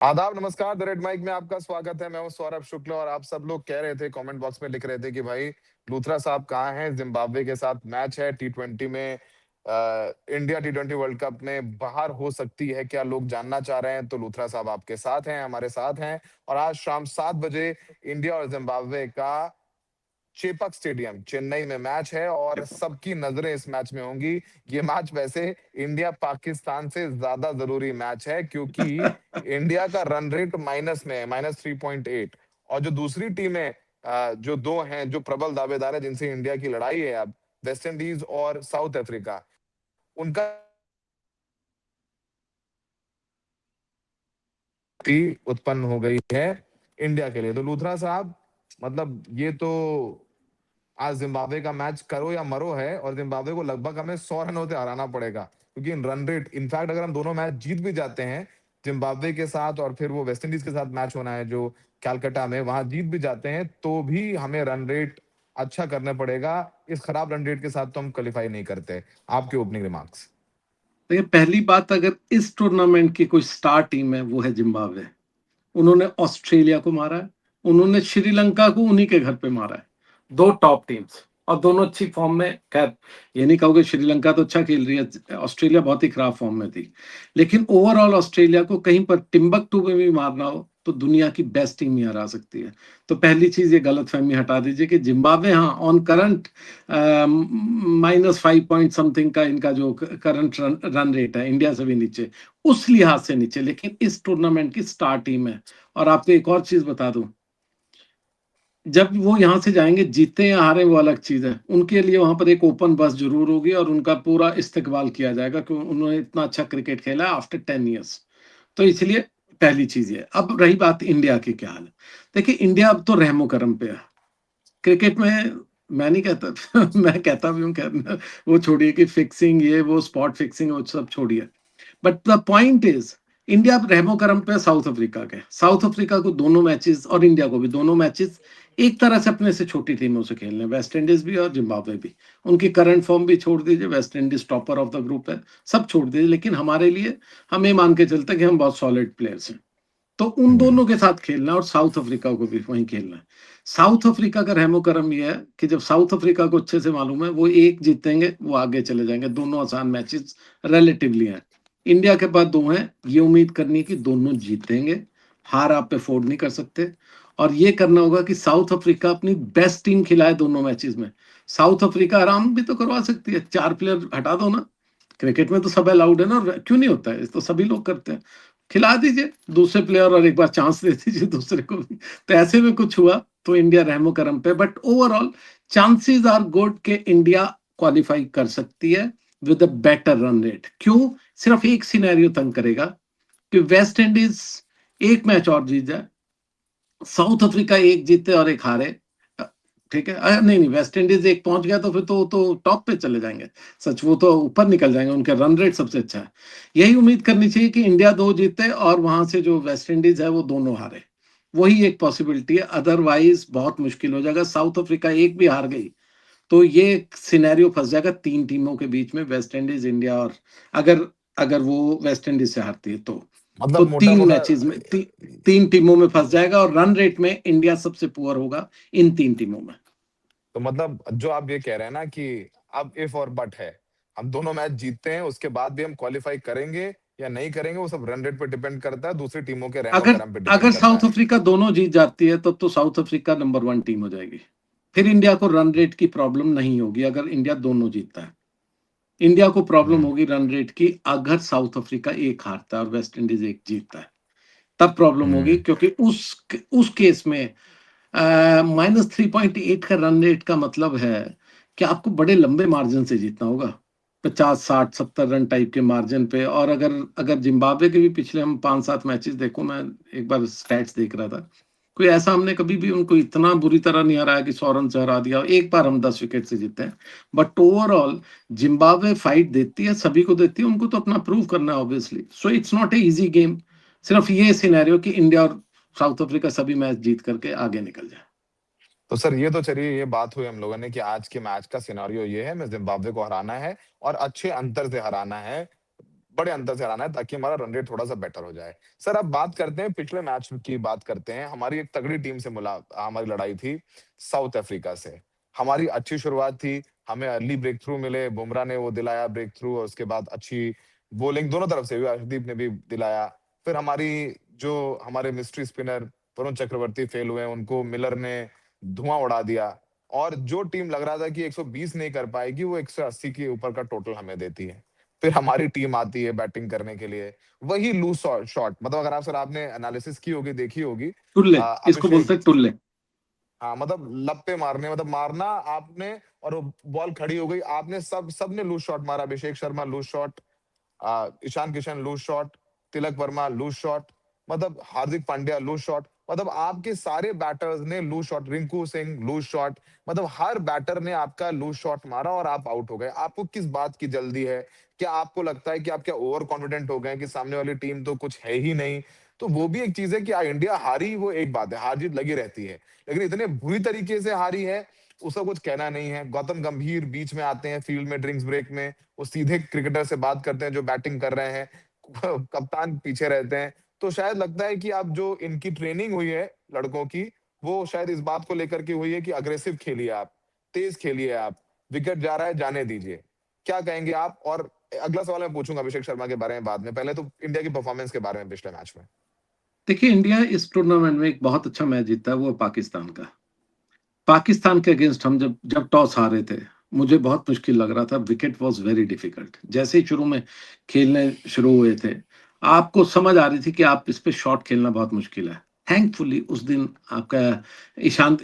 आदाब, नमस्कार। The red mic में आपका स्वागत है। मैं हूं सौरभ शुक्ला और आप सब लोग कह रहे थे, कमेंट बॉक्स में लिख रहे थे कि भाई लूथरा साहब कहाँ हैं? जिम्बाब्वे के साथ मैच है टी20 में। इंडिया टी20 वर्ल्ड कप में बाहर हो सकती है क्या? लोग जानना चाह रहे हैं। तो लूथरा साहब आपके साथ हैं, हमारे साथ हैं। और आज शाम 7 बजे इंडिया और जिम्बाब्वे का चेपक स्टेडियम चेन्नई में मैच है और सबकी नजरें इस मैच में होंगी। ये मैच वैसे इंडिया पाकिस्तान से ज्यादा जरूरी मैच है, क्योंकि इंडिया का रन रेट माइनस में है, -3.8। और जो दूसरी टीमें जो दो हैं, जो प्रबल दावेदार है जिनसे इंडिया की लड़ाई है अब, वेस्ट इंडीज और साउथ अफ्रीका, उनका उत्पन्न हो गई है इंडिया के लिए। तो लूथरा साहब, मतलब ये तो आज जिम्बाब्वे का मैच करो या मरो है, और जिम्बाब्वे को लगभग हमें 100 रनों से हराना पड़ेगा, क्योंकि रन रेट, इनफैक्ट अगर हम दोनों मैच जीत भी जाते हैं जिम्बाब्वे के साथ, और फिर वो वेस्ट इंडीज के साथ मैच होना है जो कैलकाटा में, वहां जीत भी जाते हैं, तो भी हमें रन रेट अच्छा करना पड़ेगा। इस खराब रन रेट के साथ तो हम क्वालिफाई नहीं करते। आपके ओपनिंग रिमार्क्स। देखिए, पहली बात, अगर इस टूर्नामेंट की कोई स्टार टीम है वो है जिम्बाब्वे। उन्होंने ऑस्ट्रेलिया को मारा है, उन्होंने श्रीलंका को उन्हीं के घर पे मारा है। दो टॉप टीम्स और दोनों अच्छी फॉर्म में। खैर, ये नहीं कहोगे श्रीलंका तो अच्छा खेल रही है, ऑस्ट्रेलिया बहुत ही खराब फॉर्म में थी। लेकिन ओवरऑल ऑस्ट्रेलिया को कहीं पर टिम्बकटू में भी मारना हो तो दुनिया की बेस्ट टीम ही हरा सकती है। तो पहली चीज, ये गलतफहमी हटा दीजिए कि जिम्बाब्वे, हाँ, ऑन करंट -5 पॉइंट समथिंग का इनका जो करंट रन रेट है इंडिया से भी नीचे, उस लिहाज से नीचे, लेकिन इस टूर्नामेंट की स्टार टीम है। और आपको एक और चीज बता दूं, जब वो यहां से जाएंगे, जीते या हारे वो अलग चीज है, उनके लिए वहां पर एक ओपन बस जरूर होगी और उनका पूरा इस्तकबाल किया जाएगा कि उन्होंने इतना अच्छा क्रिकेट खेला आफ्टर 10 ईयर्स। तो इसलिए पहली चीज ये। अब रही बात इंडिया की, क्या हाल है? देखिए, इंडिया अब तो रहमो करम पे है क्रिकेट में। मैं नहीं कहता मैं कहता भी हूँ, कहना वो छोड़िए कि फिक्सिंग, ये वो स्पॉट फिक्सिंग, वो सब छोड़िए। But the point is, India अब रहमो करम पे साउथ अफ्रीका के। साउथ अफ्रीका को दोनों मैचेस और इंडिया को भी दोनों मैचेस एक तरह से अपने से छोटी टीमों से खेलने, वेस्ट इंडीज भी और जिम्बाब्वे भी। उनकी करंट फॉर्म भी छोड़ दीजिए, West Indies topper of the group है, सब छोड़ दीजिए, लेकिन हमारे लिए हम ये मान के चलते हैं कि हम बहुत सॉलिड प्लेयर्स हैं। तो उन दोनों के साथ खेलना है और साउथ अफ्रीका को भी वहीं खेलना है। साउथ अफ्रीका का रहमो करम यह है कि जब साउथ अफ्रीका को अच्छे से मालूम है वो एक जीतेंगे वो आगे चले जाएंगे, दोनों आसान मैचेस रिलेटिवली हैं। इंडिया के पास दो हैं, ये उम्मीद करनी कि दोनों जीतेंगे। हार आप अफोर्ड नहीं कर सकते। और ये करना होगा कि साउथ अफ्रीका अपनी बेस्ट टीम खिलाए दोनों मैचेस में। साउथ अफ्रीका आराम भी तो करवा सकती है, 4 प्लेयर हटा दो ना। क्रिकेट में तो सब अलाउड है ना, और क्यों नहीं होता है, तो सभी लोग करते हैं। खिला दीजिए दूसरे प्लेयर और एक बार चांस दे दीजिए दूसरे को भी। तो ऐसे में कुछ हुआ तो इंडिया रहमो करम पे, but overall chances are good कि इंडिया क्वालिफाई कर सकती है with a better run rate. क्यों? सिर्फ एक सिनेरियो तंग करेगा कि वेस्ट इंडीज एक मैच और जीत जाए, साउथ अफ्रीका एक जीते और एक हारे। ठीक है, नहीं नहीं, वेस्ट इंडीज एक पहुंच गया तो फिर तो टॉप पे चले जाएंगे। सच, वो तो ऊपर निकल जाएंगे, उनका रन रेट सबसे अच्छा है। यही उम्मीद करनी चाहिए कि इंडिया दो जीते और वहां से जो वेस्ट इंडीज है वो दोनों हारे। वही एक पॉसिबिलिटी है, अदरवाइज बहुत मुश्किल हो जाएगा। साउथ अफ्रीका एक भी हार गई तो ये सिनेरियो फंस जाएगा तीन टीमों के बीच में, वेस्ट इंडीज, इंडिया और, अगर अगर वो वेस्ट इंडीज से हारती है तो मतलब मोटा तीन मोटा, मैचेस में तीन टीमों में फंस जाएगा और रन रेट में इंडिया सबसे पुअर होगा इन तीन टीमों में। तो मतलब जो आप ये कह रहे हैं ना कि अब इफ और बट है, हम दोनों मैच जीतते हैं उसके बाद भी हम क्वालिफाई करेंगे या नहीं करेंगे, वो सब रन रेट पे डिपेंड करता है, दूसरी टीमों के रहमो अगर करम पे अगर डिपेंड करता साउथ है। अफ्रीका दोनों जीत जाती है तब तो साउथ अफ्रीका नंबर 1 टीम हो जाएगी। फिर इंडिया को रन रेट की प्रॉब्लम नहीं होगी अगर इंडिया दोनों जीतता है। इंडिया को प्रॉब्लम हम्म। होगी रन रेट की अगर साउथ अफ्रीका एक हारता है और वेस्ट इंडीज एक जीतता है, तब प्रॉब्लम होगी, हम्म। क्योंकि उस केस में -3.8 का रन रेट का मतलब है कि आपको बड़े लंबे मार्जिन से जीतना होगा, 50, 60, 70 रन टाइप के मार्जिन पे। और अगर अगर जिम्बाब्वे के भी पिछले हम 5-7 मैचेस देखो, मैं एक बार स्टैट्स देख रहा था, कोई ऐसा हमने कभी भी उनको इतना बुरी तरह नहीं हराया कि 100 रन से हरा दिया। एक बार हम 10 विकेट से जीते हैं। बट ओवरऑल जिम्बाब्वे फाइट देती है, सभी को देती है, उनको तो अपना प्रूव करना है obviously. So it's not a easy game. सिर्फ ये सिनेरियो कि इंडिया और साउथ अफ्रीका सभी मैच जीत करके आगे निकल जाए। तो सर, ये तो चलिए, ये बात हुई हम लोगों ने कि आज के मैच का सिनारियो ये है, हमें जिम्बाब्वे को हराना है और अच्छे अंतर से हराना है। बड़े अंतर से हराना है ताकि हमारा रन रेट थोड़ा-सा बेटर हो जाए। सर अब बात करते हैं पिछले मैच की बात करते हैं। हमारी एक तगड़ी टीम से हमारी लड़ाई थी साउथ अफ्रीका से। हमारी अच्छी शुरुआत थी, हमें अर्ली ब्रेक थ्रू मिले, बुमराह ने वो दिलाया ब्रेक थ्रू और उसके बाद अच्छी बॉलिंग दोनों तरफ से हुई, अर्शदीप ने भी दिलाया। फिर हमारे mystery spinner Varun Chakravarthy fail हुए, उनको मिलर ने धुआँ उड़ा दिया और जो टीम लग रहा था कि 120 नहीं कर पाएगी, वो 180 के ऊपर का टोटल हमें देती है। फिर हमारी टीम आती है बैटिंग करने के लिए, वही लूज़ शॉट मतलब अगर आपने एनालिसिस की होगी, देखी होगी टुल्ले, इसको अभिषेक बोलते हैं टुल्ले। हाँ, मतलब लप्पे मारने मतलब मारना आपने और वो बॉल खड़ी हो गई, आपने सबने लूज़ शॉट मारा, Abhishek Sharma loose shot Ishan Kishan loose shot, Tilak Varma loose shot, मतलब हार्दिक पांड्या लूज़ शॉट, मतलब आपके सारे बैटर्स ने loose shot, Rinku Singh loose shot, मतलब हर बैटर ने आपका लूज़ शॉट मारा और आप आउट हो गए। आपको किस बात की जल्दी है? क्या आपको लगता है कि आप क्या ओवर कॉन्फिडेंट हो गए हैं कि सामने वाली टीम तो कुछ है ही नहीं? तो वो भी एक चीज़ है कि इंडिया हारी वो एक बात है, हार-जीत लगी रहती है। लेकिन इतने बुरी तरीके से हारी है, उसका कुछ कहना नहीं है। गौतम गंभीर बीच में आते हैं फील्ड में ड्रिंक्स ब्रेक में, वो सीधे क्रिकेटर से बात करते हैं जो बैटिंग कर रहे हैं, कप्तान पीछे रहते हैं। तो शायद लगता है कि अब जो इनकी ट्रेनिंग हुई है लड़कों की, वो शायद इस बात को लेकर के हुई है कि अग्रेसिव खेलिए आप, तेज खेलिए आप, विकेट जा रहा है जाने दीजिए। क्या कहेंगे आप? और अगला सवाल मैं पूछूंगा अभिषेक शर्मा के बारे में बाद में, पहले तो इंडिया की परफॉर्मेंस के बारे में पिछले मैच में। देखिए, इंडिया इस टूर्नामेंट में एक बहुत अच्छा मैच जीता है, वो है पाकिस्तान का। पाकिस्तान के अगेंस्ट हम जब जब टॉस हारे थे, मुझे बहुत मुश्किल लग रहा था, विकेट वाज़ वेरी डिफिकल्ट। जैसे ही शुरू में खेलने शुरू हुए थे, आपको समझ आ रही थी कि आप इस पे शॉट खेलना बहुत मुश्किल है। थैंकफुली उस दिन आपका ईशान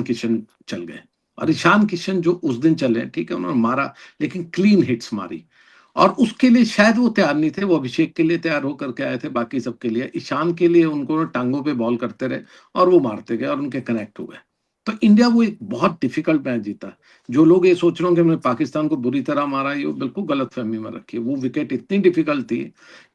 किशन चल गए और ईशान किशन जो उस दिन चले, ठीक है, उन्होंने मारा, लेकिन क्लीन हिट्स मारी और उसके लिए शायद वो तैयार नहीं थे, वो अभिषेक के लिए तैयार होकर के आए थे, बाकी सबके लिए। ईशान के लिए उनको टाँगों पे बॉल करते रहे और वो मारते गए और उनके कनेक्ट हुए। तो इंडिया वो एक बहुत डिफिकल्ट मैच जीता। जो लोग ये सोच रहे हो कि हमने पाकिस्तान को बुरी तरह मारा, ये बिल्कुल गलतफ़हमी में रखिए। वो विकेट इतनी डिफिकल्ट थी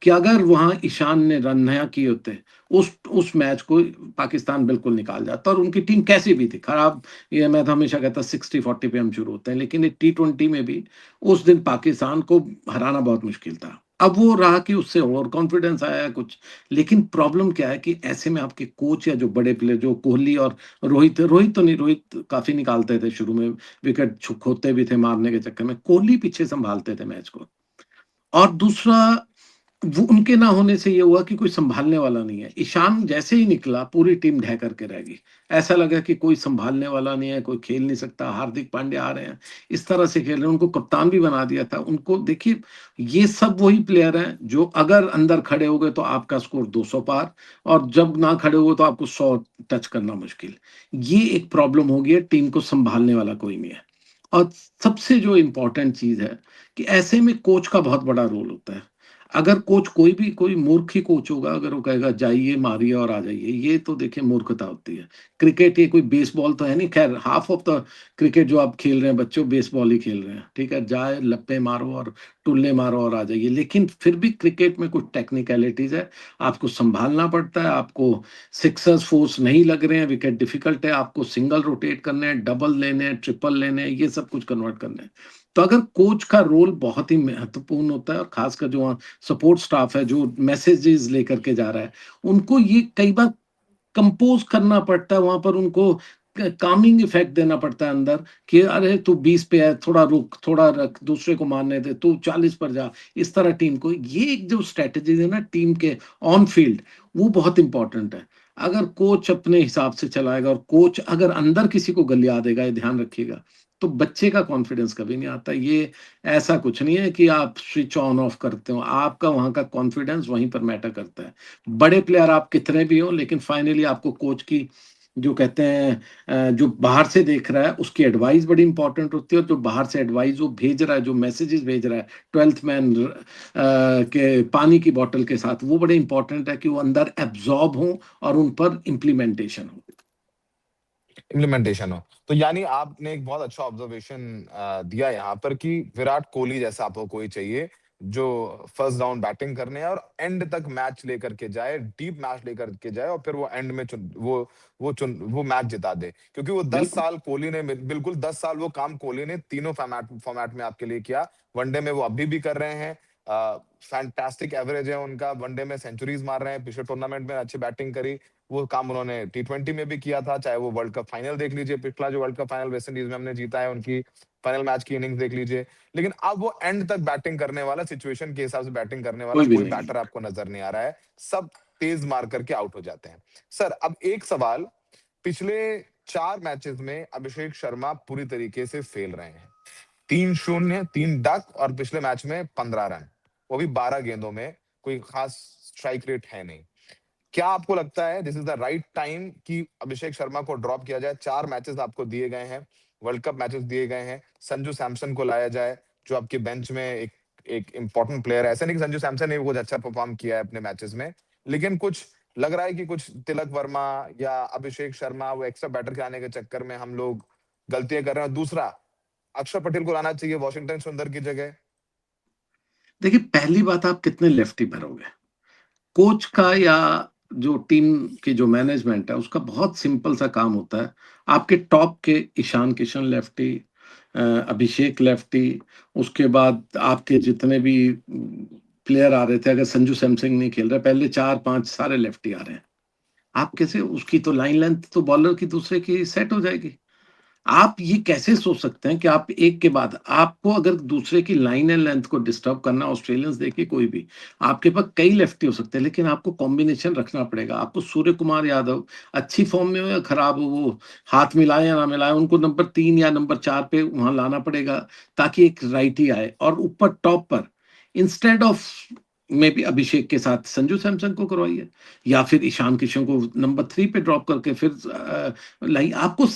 कि अगर वहाँ ईशान ने रन ना किए होते, उस मैच को पाकिस्तान बिल्कुल निकाल जाता और उनकी टीम कैसी भी थी, खराब। ये मैं तो हमेशा कहता 60-40 पे हम शुरू होते हैं, लेकिन ये टी20 में भी उस दिन पाकिस्तान को हराना बहुत मुश्किल था। अब वो रहा कि उससे ओवर कॉन्फिडेंस आया है कुछ, लेकिन प्रॉब्लम क्या है कि ऐसे में आपके कोच या जो बड़े प्लेयर जो कोहली और रोहित तो नहीं, रोहित काफ़ी निकालते थे शुरू में, विकेट खोते भी थे मारने के चक्कर में, कोहली पीछे सँभालते थे मैच को। और दूसरा, वो उनके ना होने से ये हुआ कि कोई सँभालने वाला नहीं है। ईशान जैसे ही निकला, पूरी टीम ढह कर के रह गई। ऐसा लगा कि कोई सँभालने वाला नहीं है, कोई खेल नहीं सकता, हार्दिक पांड्या आ रहे हैं, इस तरह से खेल रहे हैं, उनको कप्तान भी बना दिया था। उनको देखिए, ये सब वही प्लेयर हैं, जो अगर अंदर खड़े हो गए तो आपका स्कोर 200 पार और जब ना खड़े हुए तो आपको 100 टच करना मुश्किल। ये एक प्रॉब्लम हो गई है, टीम को सँभालने वाला कोई नहीं है। और सबसे जो इम्पोर्टेंट चीज़ है कि ऐसे में कोच का बहुत बड़ा रोल होता है। अगर कोच कोई मूर्ख ही कोच होगा, अगर वो कहेगा जाइए, मारिए और आ जाइए, ये तो देखिए मूर्खता होती है। क्रिकेट ये कोई बेसबॉल तो है नहीं, ख़ैर हाफ़ ऑफ द क्रिकेट जो आप खेल रहे हैं बच्चों, बेसबॉल ही खेल रहे हैं, ठीक है? जाए, लप्पे मारो और टुल्ले मारो और आ जाइए। लेकिन फिर भी क्रिकेट में कुछ टेक्निकैलिटीज़ है, आपको सँभालना पड़ता है, आपको सिक्सर्स फोर्स नहीं लग रहे हैं, विकेट डिफ़िकल्ट है, आपको सिंगल रोटेट करने हैं, डबल लेने हैं, ट्रिपल लेने हैं, ये सब कुछ कन्वर्ट करना है। तो अगर कोच का रोल बहुत ही महत्वपूर्ण होता है और ख़ासकर जो वहाँ सपोर्ट स्टाफ है, जो मैसेजेस लेकर के जा रहा है, उनको ये कई बार कंपोज़ करना पड़ता है, वहाँ पर उनको कामिंग इफ़ेक्ट देना पड़ता है अंदर कि अरे तू 20 पे है, थोड़ा रुक, थोड़ा रख, दूसरे को मारने दे, तू 40 पर जा, इस तरह टीम को, ये एक जो स्ट्रैटेजीज़ है ना टीम के ऑन फील्ड, वो बहुत इम्पोर्टेंट है। अगर कोच अपने हिसाब से चलाएगा और कोच अगर अंदर किसी को गलिया देगा, ये ध्यान रखिएगा, तो बच्चे का कॉन्फिडेंस कभी नहीं आता। ये ऐसा कुछ नहीं है कि आप स्विच ऑन ऑफ करते हो, आपका वहाँ का कॉन्फिडेंस वहीं पर मैटर करता है। बड़े प्लेयर आप कितने भी हों, लेकिन फाइनली आपको कोच की जो कहते हैं जो बाहर से देख रहा है उसकी एडवाइस बड़ी इंपॉर्टेंट होती है और जो बाहर से एडवाइस वो भेज रहा है, जो मैसेजेस भेज रहा है 12th मैन के पानी की बॉटल के साथ, वो बड़े इंपॉर्टेंट है कि वो अंदर एब्जॉर्ब हों और उन पर इम्प्लीमेंटेशन हो। इम्प्लीमेंटेशन हो। तो यानी आपने एक बहुत अच्छा ऑब्जर्वेशन दिया यहाँ पर कि विराट कोहली जैसा आपको कोई चाहिए, जो फर्स्ट डाउन बैटिंग करने हैं और एंड तक मैच लेकर के जाए, डीप मैच लेकर के जाए और फिर वो एंड में वो मैच जिता दे। क्योंकि वो 10 बिल्कुल। साल कोहली ने बिल्कुल 10 साल वो काम कोहली ने तीनों फॉर्मेट में आपके लिए किया। वनडे में वो अभी भी कर रहे हैं। फैंटास्टिक एवरेज है उनका, वनडे में सेंचुरीज मार रहे हैं, पिछले टूर्नामेंट में अच्छी बैटिंग करी। वो काम उन्होंने टी20 में भी किया था, चाहे वो वर्ल्ड कप फाइनल देख लीजिए, पिछला जो world cup final West Indies में हमने जीता है, उनकी फाइनल मैच की इनिंग्स देख लीजिए। लेकिन अब वो एंड तक बैटिंग करने वाला, सिचुएशन के हिसाब से बैटिंग करने वाला कोई भी कोई नहीं है। बैटर आपको नजर नहीं आ रहा है। सब तेज मार करके आउट हो जाते हैं। सर, अब एक सवाल, पिछले 4 मैचेस में अभिषेक शर्मा पूरी तरीके से फेल रहे हैं। 3-0, 3 डक और पिछले मैच में 15 रन, वो भी 12 गेंदों में। कोई खास स्ट्राइक रेट है नहीं। क्या आपको लगता है this is the right time कि अभिषेक शर्मा को ड्रॉप किया जाए? 4 मैचेस आपको दिए गए हैं, वर्ल्ड कप मैचेस दिए गए हैं, संजू सैमसन को लाया जाए, जो आपके बेंच में एक एक इंपॉर्टेंट प्लेयर है। ऐसा नहीं कि संजू सैमसन ने भी कुछ अच्छा परफॉर्म किया है अपने मैचेस में, लेकिन कुछ लग रहा है कि कुछ तिलक वर्मा या अभिषेक शर्मा वो एक्स्ट्रा बैटर के आने के चक्कर में हम लोग गलतियां कर रहे हैं। और दूसरा, अक्षर पटेल को लाना चाहिए वॉशिंगटन सुंदर की जगह। देखिए, पहली बात, आप कितने लेफ्टी भरोगे? कोच का या जो टीम की जो मैनेजमेंट है उसका बहुत सिंपल सा काम होता है। आपके टॉप के ईशान किशन लेफ्टी, अभिषेक लेफ्टी, उसके बाद आपके जितने भी प्लेयर आ रहे थे, अगर संजू सैमसंग नहीं खेल रहे, पहले 4-5 सारे लेफ्टी आ रहे हैं। आप कैसे, उसकी तो लाइन लेंथ तो बॉलर की दूसरे की सेट हो जाएगी। आप ये कैसे सोच सकते हैं कि आप एक के बाद, आपको अगर दूसरे की लाइन एंड लेंथ को डिस्टर्ब करना, ऑस्ट्रेलियंस देखिए कोई भी, आपके पास कई लेफ्टी हो सकते हैं, लेकिन आपको कॉम्बिनेशन रखना पड़ेगा। आपको सूर्य कुमार यादव अच्छी फॉर्म में हो या खराब हो, वो हाथ मिलाए या ना मिलाए, उनको नंबर 3 या नंबर 4 पे वहां लाना पड़ेगा, ताकि एक राइटी आए। और ऊपर टॉप पर इंस्टेड ऑफ में भी अभिषेक के साथ संजू सैमसन को करवाइए, या फिर ईशान किशन को नंबर 3 पे ड्रॉप करके फिर लाइन आपको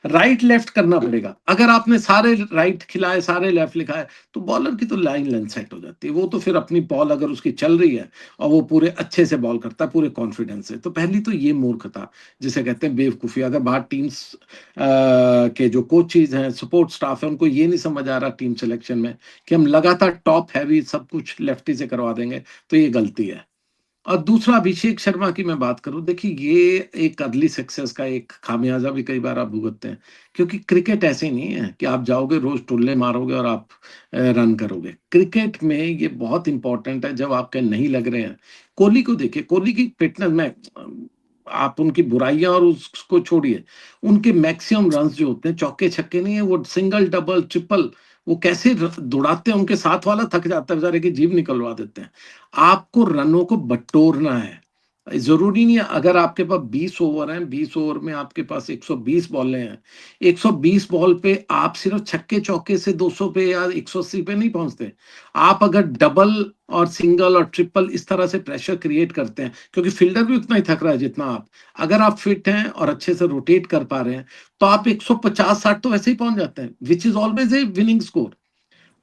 राइट लेफ्ट करना पड़ेगा। अगर आपने सारे राइट खिलाए, सारे लेफ्ट लिखाए, तो बॉलर की तो लाइन लेंथ सेट हो जाती है। वो तो फिर अपनी बॉल अगर उसकी चल रही है और वो पूरे अच्छे से बॉल करता है, पूरे कॉन्फिडेंस से, तो पहली तो ये मूर्खता जिसे कहते हैं बेवकूफी। अगर बाहर टीम्स के जो कोचेज हैं, सपोर्ट स्टाफ है, उनको ये नहीं समझ आ रहा टीम सिलेक्शन में कि हम लगातार टॉप हैवी सब कुछ लेफ्टी से करवा देंगे, तो ये गलती है। और दूसरा, अभिषेक शर्मा की मैं बात करूं, देखिए ये एक अर्ली सक्सेस का एक खामियाजा भी कई बार आप भुगतते हैं। क्योंकि क्रिकेट ऐसे नहीं है कि आप जाओगे रोज टुल्ले मारोगे और आप रन करोगे। क्रिकेट में ये बहुत इंपॉर्टेंट है, जब आपके नहीं लग रहे हैं। कोहली को देखिए, कोहली की फिटनेस में आप उनकी बुराइयां और उसको छोड़िए, उनके मैक्सिमम रन्स जो होते हैं चौके छक्के नहीं है, वो सिंगल डबल ट्रिपल, वो कैसे दौड़ाते हैं, उनके साथ वाला थक जाता है बेचारे की जीभ निकलवा देते हैं। आपको रनों को बटोरना है। जरूरी नहीं है, अगर आपके पास 20 ओवर हैं, 20 ओवर में आपके पास 120 बॉलें हैं, 120 बॉल पे आप सिर्फ छक्के चौके से 200 पे या 180 पे नहीं पहुंचते। आप अगर डबल और सिंगल और ट्रिपल इस तरह से प्रेशर क्रिएट करते हैं, क्योंकि फील्डर भी उतना ही थक रहा है जितना आप, अगर आप फिट हैं और अच्छे से रोटेट कर पा रहे हैं, तो आप 150-60 तो वैसे ही पहुंच जाते हैं, which is always a winning score.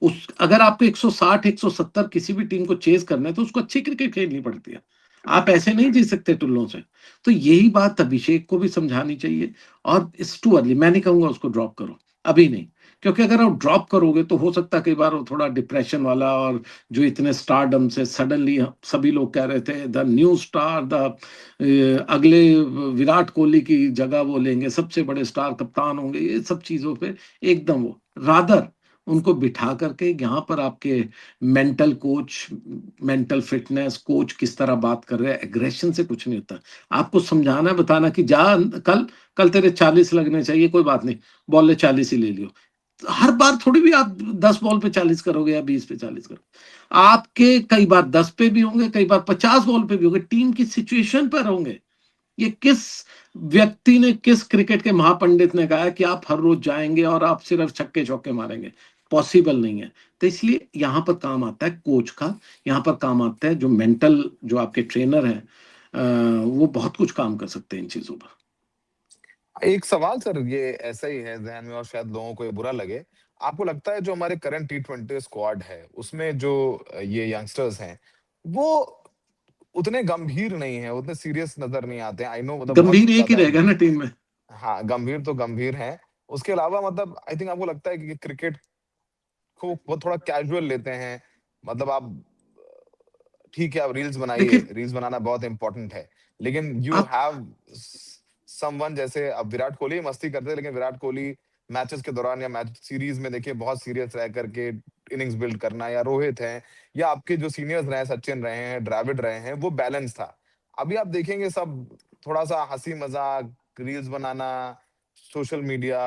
उस अगर आपको 160 170 किसी भी टीम को चेज करना है, तो उसको अच्छी क्रिकेट खेलनी पड़ती है। आप ऐसे नहीं जीत सकते टुल्लों से। तो यही बात अभिषेक को भी समझानी चाहिए। और इट्स टू अर्ली, मैं नहीं कहूंगा उसको ड्रॉप करो, अभी नहीं। क्योंकि अगर आप ड्रॉप करोगे तो हो सकता है कई बार वो थोड़ा डिप्रेशन वाला, और जो इतने स्टारडम से सडनली सभी लोग कह रहे थे द न्यू स्टार, द अगले विराट कोहली की जगह वो लेंगे, सबसे बड़े स्टार कप्तान होंगे, ये सब चीजों पे एकदम वो रादर उनको बिठा करके यहाँ पर आपके mental coach, mental fitness coach किस तरह बात कर रहे हैं, एग्रेशन से कुछ नहीं होता। आपको समझाना है, बताना कि जा, कल कल तेरे 40 लगने चाहिए, कोई बात नहीं, बॉल 40 ही ले लियो। हर बार थोड़ी भी आप 10 बॉल पे 40 करोगे या 20 पे 40 करोगे। आपके कई बार 10 पे भी होंगे, कई बार 50 बॉल पे भी होंगे, टीम की सिचुएशन पर होंगे। ये किस व्यक्ति ने, किस क्रिकेट के महापंडित ने कहा कि आप हर रोज जाएंगे और आप सिर्फ छक्के चौके मारेंगे? पॉसिबल नहीं है। तो इसलिए यहां पर काम आता है कोच का, यहां पर काम आता है जो मेंटल, जो आपके ट्रेनर हैं, वो बहुत कुछ काम कर सकते हैं इन चीजों पर। एक सवाल सर, ये ऐसा ही है जहन में और शायद लोगों को ये बुरा लगे। आपको लगता है जो हमारे करंट टी20 स्क्वाड है, उसमें जो ये यंगस्टर्स हैं, वो उतने गंभीर नहीं है, उतने सीरियस नजर नहीं आते हैं? आई नो, मतलब बहुत गंभीर एक ही ज्यादा। रहेगा ना टीम में। हाँ, गंभीर तो गंभीर हैं। उसके अलावा मतलब आई थिंक आपको लगता है कि क्रिकेट को वो थोड़ा कैजुअल लेते हैं, मतलब आप ठीक है, आप रील्स बनाइए, देखिए रील्स बनाना बहुत इंपॉर्टेंट है, लेकिन यू आप हैव समवन, जैसे अब विराट कोहली मस्ती करते हैं, लेकिन विराट कोहली मैचेस के दौरान या मैच सीरीज में देखिए बहुत सीरियस रह करके इनिंग्स बिल्ड करना, या रोहित हैं या आपके जो सीनियर्स रहे हैं, सचिन रहे हैं, द्रविड़ रहे हैं, वो बैलेंस था। अभी आप देखेंगे सब थोड़ा सा हंसी मजाक, रील्स बनाना, सोशल मीडिया,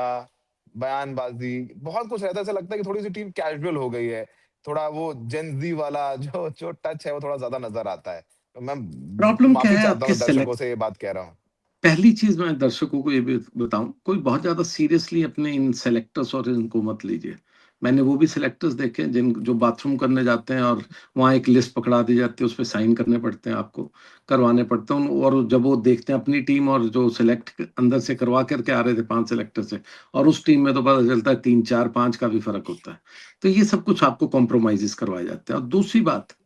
बयानबाजी, बहुत कुछ रहता है। ऐसा लगता है कि थोड़ी सी टीम कैजुअल हो गई है, थोड़ा वो जेन ज़ी वाला जो जो टच है वो थोड़ा ज़्यादा नज़र आता है। तो मैं प्रॉब्लम क्या माफ़ी है चाहता आपके हूँ दर्शकों से ये बात कह रहा हूँ। पहली चीज मैं दर्शकों को ये भी बताऊं, कोई बहुत ज्यादा सीरियसली अपने इन सेलेक्टर्स और इनको मत लीजिए। मैंने वो भी सेलेक्टर्स देखे हैं जिन जो बाथरूम करने जाते हैं और वहाँ एक लिस्ट पकड़ा दी जाती है, उस पर साइन करने पड़ते हैं, आपको करवाने पड़ते हैं, और जब वो देखते हैं अपनी टीम और जो सिलेक्ट अंदर से करवा करके आ रहे थे 5 सेलेक्टर से, और उस टीम में तो पता चलता है 3 4 5 का भी फर्क होता है। तो ये सब कुछ आपको कॉम्प्रोमाइजेस करवाए जाते हैं। और दूसरी बात,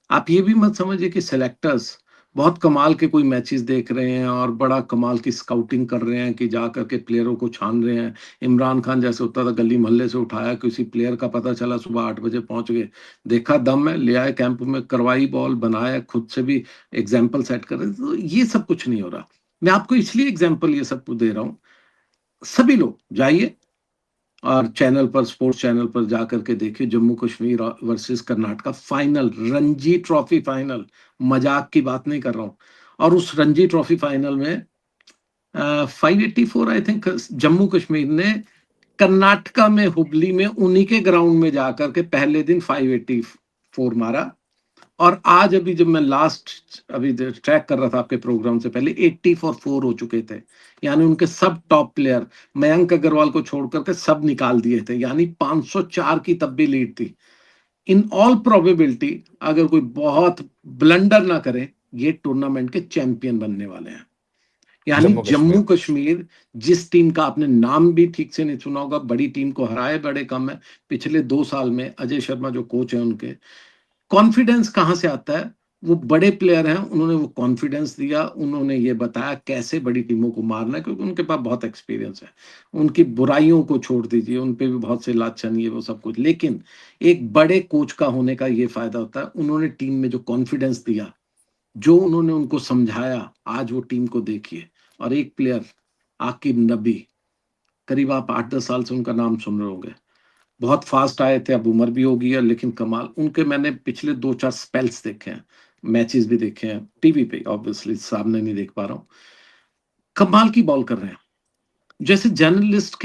आप ये भी मत समझिए कि सिलेक्टर्स बहुत कमाल के कोई मैचेस देख रहे हैं और बड़ा कमाल की स्काउटिंग कर रहे हैं कि जा करके प्लेयरों को छान रहे हैं। इमरान खान जैसे होता था, गली मोहल्ले से उठाया, किसी प्लेयर का पता चला, सुबह 8 बजे पहुंच गए, देखा दम है, ले आए कैंप में, करवाई बॉल, बनाया, खुद से भी एग्जाम्पल सेट कर रहे थे। तो ये सब कुछ नहीं हो रहा। मैं आपको इसलिए एग्जाम्पल ये सब दे रहा हूँ, सभी लोग जाइए और चैनल पर, स्पोर्ट्स चैनल पर जाकर के देखिए, Jammu Kashmir versus Karnataka final, Ranji trophy final, मजाक की बात नहीं कर रहा हूं। और उस रणजी ट्रॉफी फाइनल में 584 आई थिंक जम्मू कश्मीर ने कर्नाटका में, हुबली में, उन्हीं के ग्राउंड में जाकर के पहले दिन 584 मारा। और आज अभी जब मैं लास्ट अभी ट्रैक कर रहा था आपके प्रोग्राम से पहले, 80 फॉर 4 हो चुके थे। यानी उनके सब टॉप प्लेयर, मयंक अग्रवाल को छोड़ करके सब निकाल दिए थे, यानी 504 की तब भी लीड थी। इन ऑल प्रोबेबिलिटी, अगर कोई बहुत ब्लंडर ना करे, ये टूर्नामेंट के चैंपियन बनने वाले हैं। यानी जम्मू जम्मू कश्मीर। कश्मीर, जिस टीम का आपने नाम भी ठीक से नहीं सुना होगा, बड़ी टीम को हराए बड़े कम है पिछले 2 साल में, अजय शर्मा जो कोच है उनके, कॉन्फिडेंस कहां से आता है? वो बड़े प्लेयर हैं, उन्होंने वो कॉन्फिडेंस दिया, उन्होंने ये बताया कैसे बड़ी टीमों को मारना है, क्योंकि उनके पास बहुत एक्सपीरियंस है। उनकी बुराइयों को छोड़ दीजिए, उन पे भी बहुत से लाछन, ये वो सब कुछ, लेकिन एक बड़े कोच का होने का ये फायदा होता है, उन्होंने टीम में जो कॉन्फिडेंस दिया, जो उन्होंने उनको समझाया, आज वो टीम को देखिए। और एक प्लेयर, आकिब नबी, करीब आप 8 10 साल से उनका नाम सुन रहे होंगे, बहुत फास्ट आए थे, अब उम्र भी हो गई है, लेकिन कमाल उनके, मैंने पिछले 2 4 स्पेल्स देखे हैं, मैचेस भी देखे हैं टीवी पे, ऑब्वियसली सामने नहीं देख पा रहा हूँ। कमाल की बॉल कर रहे हैं। जैसे जर्नलिस्ट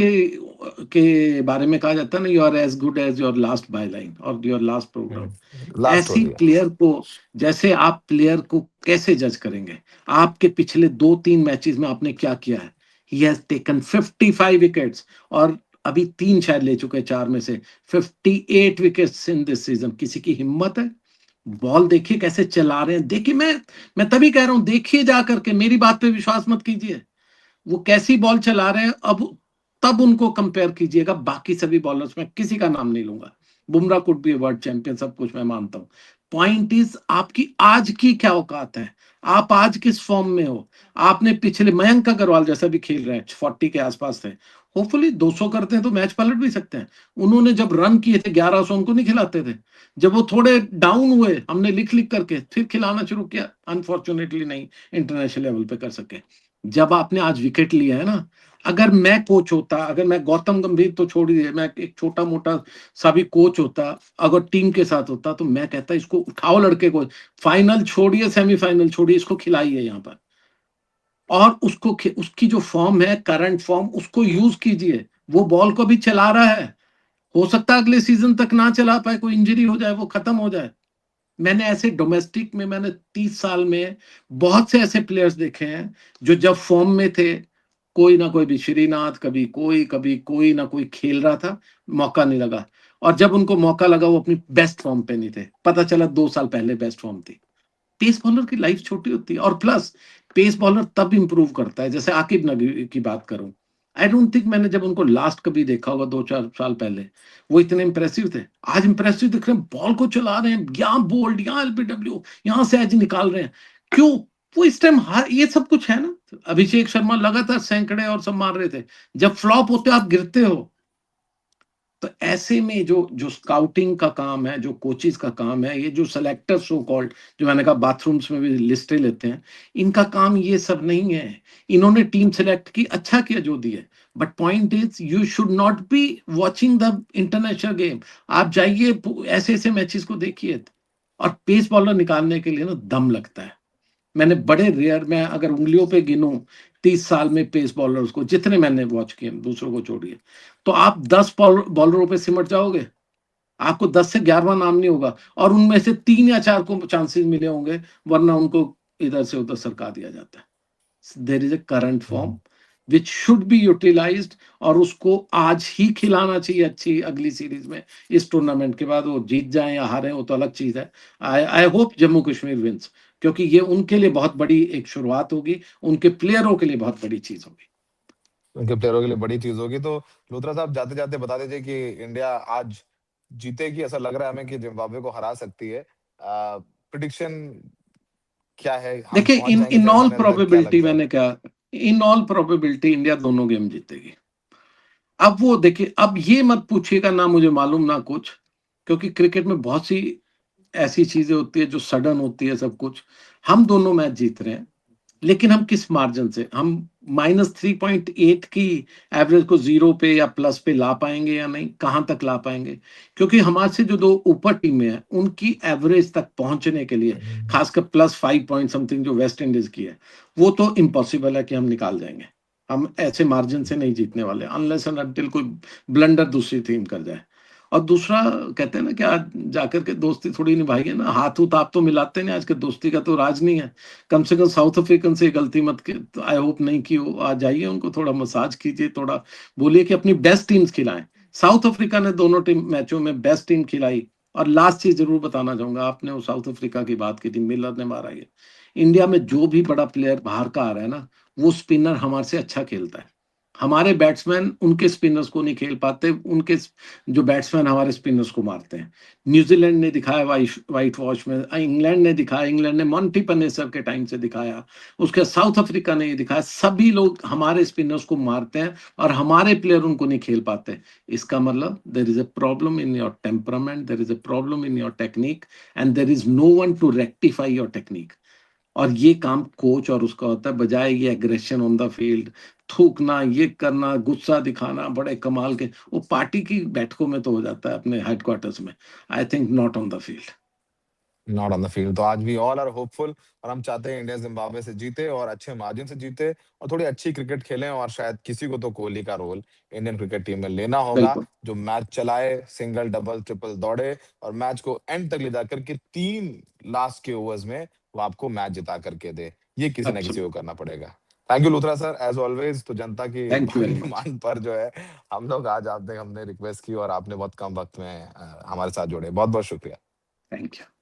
के बारे में कहा जाता है ना, you are as good as your last buy line और योर लास्ट प्रोग्राम। लास्ट हो ऐसी लिया। प्लेयर को, जैसे आप प्लेयर को कैसे जज करेंगे? आपके पिछले 2 3 मैचेस में आपने क्या किया है? ही हैज टेकन 55 विकेट्स, और अभी 3 शायद ले चुके हैं 4 में से। 58 विकेट्स इन दिस सीजन। किसी की हिम्मत है? बॉल देखिए कैसे चला रहे हैं, देखिए, मैं तभी कह रहा हूं, देखिए जा करके, मेरी बात पे विश्वास मत कीजिए। वो कैसी बॉल चला रहे हैं, अब तब उनको कंपेयर कीजिएगा बाकी सभी बॉलर्स में, किसी का नाम नहीं लूंगा। Bumrah could be world champion, सब कुछ मैं मानता हूं। पॉइंट इज, आपकी आज की क्या औकात है? आप आज किस फॉर्म में हो? आपने पिछले, मयंक अग्रवाल जैसा भी खेल रहे हैं, 40 के आसपास थे, होपफुली 200 करते हैं तो मैच पलट भी सकते हैं। उन्होंने जब रन किए थे 1100, उनको नहीं खिलाते थे। जब वो थोड़े डाउन हुए, हमने लिख लिख करके फिर खिलाना शुरू किया, अनफॉर्चुनेटली नहीं इंटरनेशनल लेवल पे कर सके। जब आपने आज विकेट लिया है ना, अगर मैं कोच होता, अगर मैं गौतम गंभीर तो छोड़ दिए, मैं एक छोटा मोटा सा भी कोच होता, अगर टीम के साथ होता, तो मैं कहता इसको उठाओ लड़के को, फाइनल छोड़िए, सेमीफाइनल छोड़िए, इसको खिलाइए यहाँ पर। और उसको उसकी जो फॉर्म है, करंट फॉर्म, उसको यूज कीजिए। वो बॉल को भी चला रहा है, हो सकता है अगले सीजन तक ना चला पाए, कोई इंजरी हो जाए, वो खत्म हो जाए। मैंने ऐसे डोमेस्टिक में, मैंने 30 साल में बहुत से ऐसे प्लेयर्स देखे हैं जो जब फॉर्म में थे, कोई ना कोई भी, श्रीनाथ, कभी कोई ना कोई खेल रहा था, मौका नहीं लगा। और जब उनको मौका लगा, वो अपनी बेस्ट फॉर्म पे नहीं थे, पता चला 2 साल पहले बेस्ट फॉर्म थी। पेस बॉलर की लाइफ छोटी होती है, और प्लस पेस बॉलर तब इंप्रूव करता है, जैसे आकिब नबी की बात करूं, आई डोंट थिंक मैंने जब उनको लास्ट कभी देखा होगा 2 4 साल पहले, वो इतने इंप्रेसिव थे। आज इंप्रेसिव दिख रहे हैं, बॉल को चला रहे हैं, यहाँ बोल्ड, यहाँ एलबीडब्ल्यू, यहाँ से एज निकाल रहे हैं। क्यों? वो इस टाइम हार, ये सब कुछ है ना। अभिषेक शर्मा लगातार सैकड़े और सब मार रहे थे। जब फ्लॉप होते हो, आप गिरते हो। तो ऐसे में जो जो स्काउटिंग का काम है, जो कोचेस का काम है, ये जो सेलेक्टर सो कॉल्ड, जो मैंने कहा बाथरूम्स में भी लिस्टें लेते हैं, इनका काम ये सब नहीं है। इन्होंने टीम सेलेक्ट की, अच्छा किया जो दिए, but point is you should not be watching the international game. आप जाइए ऐसे ऐसे मैचेस को देखिए, और पेस बॉलर निकालने के लिए ना दम लगता है। मैंने बड़े रेयर, मैं अगर उंगलियों पे गिनूं 30 साल में पेस बॉलर्स को जितने मैंने वॉच किए, दूसरों को छोड़िए, तो आप 10 बॉलरों पे सिमट जाओगे, आपको 10 से 11वां नाम नहीं होगा, और उनमें से 3 या 4 को चांसेस मिले होंगे, वरना उनको इधर से उधर सरका दिया जाता है। There is a current form which should be utilised, और उसको आज ही खिलाना चाहिए अच्छी अगली सीरीज में। इस टूर्नामेंट के बाद वो जीत जाए या हारे वो तो अलग चीज है। I hope Jammu Kashmir wins, क्योंकि ये उनके लिए बहुत बड़ी एक शुरुआत होगी, उनके प्लेयरों के लिए बहुत बड़ी चीज होगी। उनके प्लेयरों के लिए बड़ी चीज होगी। तो लूथरा साहब जाते जाते बता दीजिए कि इंडिया आज जीतेगी, ऐसा लग रहा है हमें कि जिम्बाब्वे को हरा सकती है। प्रिडिक्शन क्या है, हम देखिए, पहुंच इन जाएंगे इन ऑल सेमीफाइनल तक, क्या प्रोबेबिलिटी लगता है? मैंने क्या, इन ऑल प्रोबेबिलिटी इंडिया दोनों गेम जीतेगी। अब वो देखिए, अब ये मत पूछिएगा ना मुझे मालूम ना कुछ, क्योंकि क्रिकेट में बहुत सी ऐसी चीजें होती है जो सडन होती है सब कुछ। हम दोनों मैच जीत रहे हैं, लेकिन हम किस मार्जिन से, हम -3.8 की एवरेज को जीरो पे या प्लस पे ला पाएंगे या नहीं, कहां तक ला पाएंगे? क्योंकि हमारे से जो दो ऊपर टीमें हैं उनकी एवरेज तक पहुंचने के लिए, खासकर +5 पॉइंट समथिंग जो वेस्ट इंडीज की है, वो तो इम्पॉसिबल है कि हम निकाल जाएंगे। हम ऐसे मार्जिन से नहीं जीतने वाले, अनलेस एंड अनटिल कोई ब्लंडर दूसरी टीम कर जाए। और दूसरा, कहते हैं ना कि आज जाकर के दोस्ती थोड़ी निभाई है ना, हाथ उत आप तो मिलाते नहीं, आज के दोस्ती का तो राज नहीं है। कम से कम साउथ अफ्रीकन से गलती मत की, तो आई होप नहीं कि वो आ जाइए, उनको थोड़ा मसाज कीजिए, थोड़ा बोलिए कि अपनी बेस्ट टीम्स खिलाएं। साउथ अफ्रीका ने दोनों टीम मैचों में बेस्ट टीम खिलाई। और लास्ट चीज जरूर बताना चाहूंगा, आपने वो साउथ अफ्रीका की बात की थी, मिलर ने मारा ये। इंडिया में जो भी बड़ा प्लेयर बाहर का आ रहा है ना, वो स्पिनर हमारे से अच्छा खेलता है। हमारे बैट्समैन उनके स्पिनर्स को नहीं खेल पाते, उनके जो बैट्समैन हमारे स्पिनर्स को मारते हैं। न्यूजीलैंड ने दिखाया वाइट वॉश में, इंग्लैंड ने दिखाया, इंग्लैंड ने मॉन्टी पनेसर के टाइम से दिखाया, उसके साउथ अफ्रीका ने ये दिखाया, सभी लोग हमारे स्पिनर्स को मारते हैं और हमारे प्लेयर उनको नहीं खेल पाते। इसका मतलब there is a problem in your temperament, there is a problem in your technique, and there is no one to rectify your technique. और ये काम कोच और उसका होता है, बजाय ये एग्रेशन ऑन द फील्ड, थूकना, ये करना, गुस्सा दिखाना, बड़े कमाल के, वो पार्टी की बैठकों में तो हो जाता है अपने हेडक्वार्टर्स में। I think not on the field. Not on the field. तो आज भी ऑल आर होपफुल, और हम चाहते हैं इंडिया जिम्बाब्वे से जीते और अच्छे मार्जिन से जीते और थोड़ी अच्छी क्रिकेट खेलें, और शायद किसी को तो कोहली का रोल इंडियन क्रिकेट टीम में लेना होगा, बिल्कुल, जो मैच चलाए, सिंगल डबल ट्रिपल दौड़े और मैच को एंड तक ले जाकर के 3 लास्ट के ओवर्स में वो आपको मैच जिता करके दे। ये किसी ना किसी को एब्सोल्युटली। करना पड़ेगा। Thank you Luthra sir, as always. तो जनता की थैंक यू वेरी भारी मच। डिमांड पर जो है हम लोग आज आपने हमने रिक्वेस्ट की और आपने बहुत कम वक्त में हमारे साथ जुड़े। बहुत बहुत शुक्रिया। Thank you.